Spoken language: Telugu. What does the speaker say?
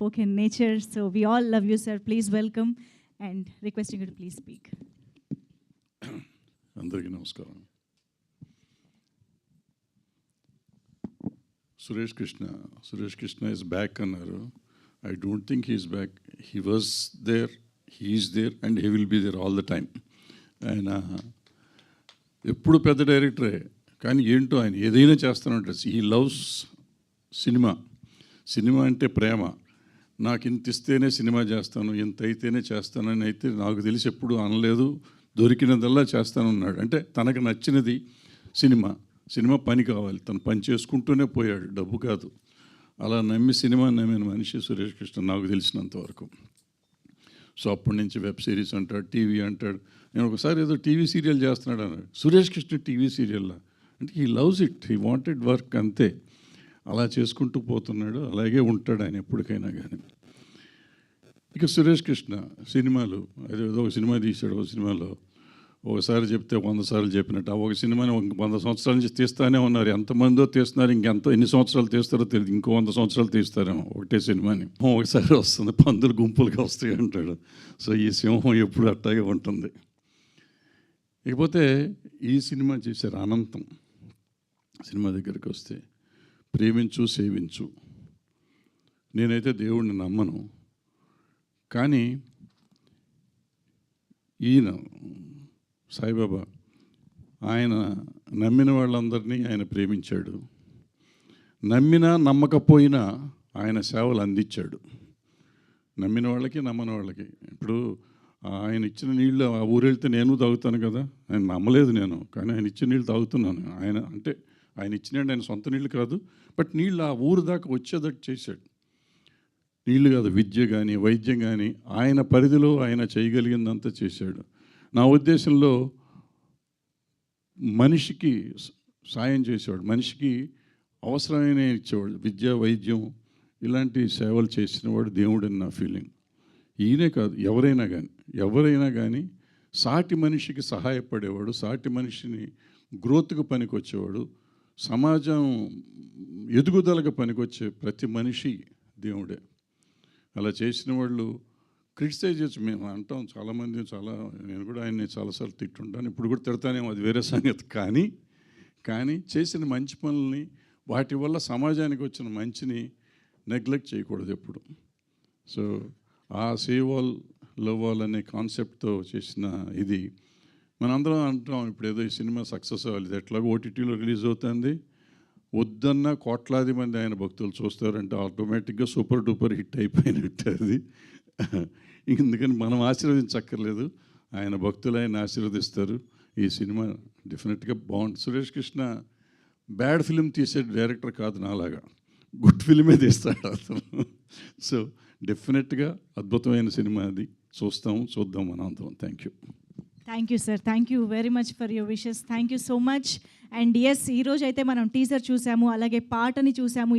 outspoken nature. So we all love you, sir. Please welcome and requesting you to please speak. అందరికీ నమస్కారం. సురేష్ కృష్ణ ఇస్ బ్యాక్ అన్నారు. I don't think he is back. He was there, he is there and he will be there all the time. ఆయన ఎప్పుడు పెద్ద డైరెక్టరే, కానీ ఏంటో ఆయన ఏదైనా చేస్తానంటే హీ లవ్స్ సినిమా అంటే ప్రేమ. నాకు ఇంత ఇస్తేనే సినిమా చేస్తాను, ఇంత అయితేనే చేస్తానని అయితే నాకు తెలిసి ఎప్పుడు అనలేదు. దొరికినదల్లా చేస్తానన్నాడు. అంటే తనకు నచ్చినది సినిమా పని కావాలి, తను పని చేసుకుంటూనే పోయాడు, డబ్బు కాదు. అలా నమ్మిన మనిషి సురేష్ కృష్ణ నాకు తెలిసినంతవరకు. సో అప్పటి నుంచి వెబ్ సిరీస్ అంటాడు, టీవీ అంటాడు. నేను ఒకసారి ఏదో టీవీ సీరియల్ చేస్తున్నాడు అన్నాడు. సురేష్ కృష్ణ టీవీ సీరియల్లా అంటే he loves it, he wanted work, అంతే. అలా చేసుకుంటూ పోతున్నాడు, అలాగే ఉంటాడు ఆయన ఎప్పటికైనా కానీ. ఇక సురేష్ కృష్ణ సినిమాలు, అదేదో ఒక సినిమా తీశాడు. ఒక సినిమాలో ఒకసారి చెప్తే 100 సార్లు చెప్పినట్టు. ఆ ఒక సినిమాని 100 సంవత్సరాల నుంచి తీస్తూనే ఉన్నారు. ఎంతమందో తీస్తున్నారు, ఎన్ని సంవత్సరాలు తీస్తారో తెలియదు. ఇంకో 100 సంవత్సరాలు తీస్తారేమో ఒకటే సినిమాని. ఒకసారి వస్తుంది, పందులు గుంపులుగా వస్తాయి అంటాడు. సో ఈ సింహం ఎప్పుడు అట్టాగే ఉంటుంది. ఇకపోతే ఈ సినిమా చేశారు అనంతం. సినిమా దగ్గరికి వస్తే ప్రేమించు సేవించు. నేనైతే దేవుడిని నమ్మను, కానీ ఈయన సాయిబాబా ఆయన నమ్మిన వాళ్ళందరినీ ఆయన ప్రేమించాడు. నమ్మినా నమ్మకపోయినా ఆయన సేవలు అందించాడు. నమ్మిన వాళ్ళకి నమ్మని వాళ్ళకి. ఇప్పుడు ఆయన ఇచ్చిన నీళ్ళు ఆ ఊరు వెళ్తే నేను తాగుతాను కదా. ఆయన నమ్మలేదు నేను, కానీ ఆయన ఇచ్చిన నీళ్ళు తాగుతున్నాను. ఆయన ఇచ్చిన ఆయన సొంత నీళ్ళు కాదు, బట్ నీళ్ళు ఆ ఊరు దాకా వచ్చేటట్టు చేశాడు. నీళ్ళు కాదు, విద్య కానీ వైద్యం కానీ ఆయన పరిధిలో ఆయన చేయగలిగిందంతా చేశాడు. నా ఉద్దేశంలో మనిషికి సాయం చేసేవాడు, మనిషికి అవసరమైన ఇచ్చేవాడు. విద్య వైద్యం ఇలాంటి సేవలు చేసినవాడు దేవుడని నా ఫీలింగ్. ఈయనే కాదు, ఎవరైనా కానీ సాటి మనిషికి సహాయపడేవాడు, సాటి మనిషిని గ్రోత్కు పనికొచ్చేవాడు, సమాజం ఎదుగుదలకు పనికొచ్చే ప్రతి మనిషి దేవుడే. అలా చేసిన వాళ్ళు క్రిటిసైజ్ చేయొచ్చు, మేము అంటాం చాలామంది. నేను కూడా ఆయన్ని చాలాసార్లు తిట్టుంటాను, ఇప్పుడు కూడా తిడతానేమో, అది వేరే సంగతి. కానీ చేసిన మంచి పనుల్ని, వాటి వల్ల సమాజానికి వచ్చిన మంచిని నెగ్లెక్ట్ చేయకూడదు ఎప్పుడు. సో ఆ సేవ్ ఆల్ లవ్ ఆల్ అనే కాన్సెప్ట్తో చేసిన ఇది మనందరం అంటాం. ఇప్పుడు ఏదో ఈ సినిమా సక్సెస్ అవ్వాలి, ఇది ఎట్లాగో ఓటీటీలో రిలీజ్ అవుతుంది, వద్దన్న కోట్లాది మంది ఆయన భక్తులు చూస్తారంటే ఆటోమేటిక్గా సూపర్ డూపర్ హిట్ అయిపోయినట్టు అది. ఎందుకని మనం ఆశీర్వదించక్కర్లేదు, ఆయన భక్తులు ఆయన ఆశీర్వదిస్తారు. ఈ సినిమా డెఫినెట్గా బాగుంటుంది. సురేష్ కృష్ణ బ్యాడ్ ఫిలిం తీసే డైరెక్టర్ కాదు, నాలాగా గుడ్ ఫిలిమే తీస్తాడు అతను. సో డెఫినెట్గా అద్భుతమైన సినిమా అది. చూద్దాం మనం అందరం. Thank you. Thank you sir, thank you very much for your wishes. Thank you so much. And yes, ఈరోజు అయితే మనం టీజర్ చూసాము, అలాగే పాటని చూసాము. ఈ